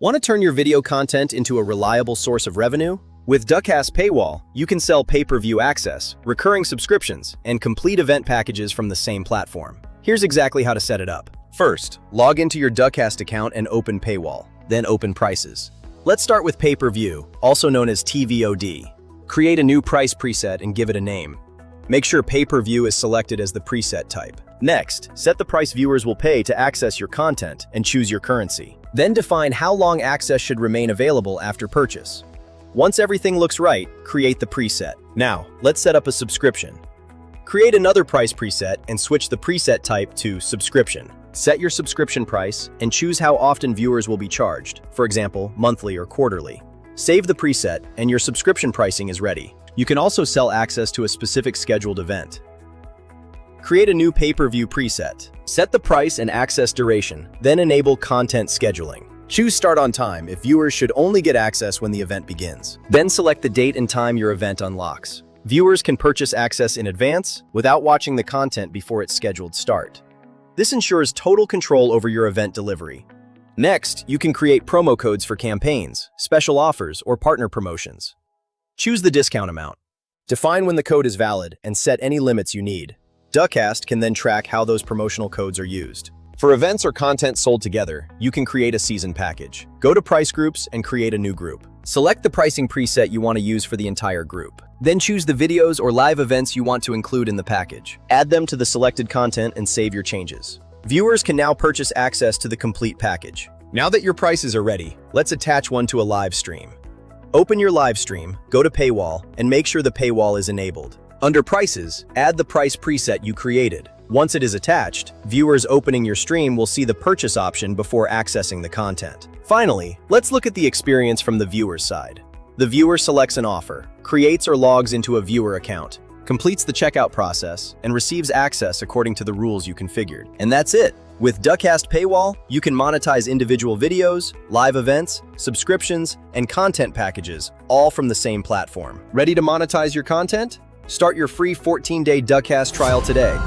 Want to turn your video content into a reliable source of revenue? With Dacast Paywall, you can sell pay-per-view access, recurring subscriptions, and complete event packages from the same platform. Here's exactly how to set it up. First, log into your Dacast account and open Paywall, then open Prices. Let's start with pay-per-view, also known as TVOD. Create a new price preset and give it a name. Make sure pay-per-view is selected as the preset type. Next, set the price viewers will pay to access your content and choose your currency. Then define how long access should remain available after purchase. Once everything looks right, create the preset. Now, let's set up a subscription. Create another price preset and switch the preset type to subscription. Set your subscription price and choose how often viewers will be charged, for example, monthly or quarterly. Save the preset and your subscription pricing is ready. You can also sell access to a specific scheduled event. Create a new pay-per-view preset. Set the price and access duration, then enable content scheduling. Choose Start on Time if viewers should only get access when the event begins. Then select the date and time your event unlocks. Viewers can purchase access in advance without watching the content before its scheduled start. This ensures total control over your event delivery. Next, you can create promo codes for campaigns, special offers, or partner promotions. Choose the discount amount. Define when the code is valid and set any limits you need. Dacast can then track how those promotional codes are used. For events or content sold together, you can create a season package. Go to Price Groups and create a new group. Select the pricing preset you want to use for the entire group. Then choose the videos or live events you want to include in the package. Add them to the selected content and save your changes. Viewers can now purchase access to the complete package. Now that your prices are ready, let's attach one to a live stream. Open your live stream, go to Paywall, and make sure the paywall is enabled. Under Prices, add the price preset you created. Once it is attached, viewers opening your stream will see the purchase option before accessing the content. Finally, let's look at the experience from the viewer's side. The viewer selects an offer, creates or logs into a viewer account, completes the checkout process, and receives access according to the rules you configured. And that's it! With Dacast Paywall, you can monetize individual videos, live events, subscriptions, and content packages, all from the same platform. Ready to monetize your content? Start your free 14-day Dacast trial today.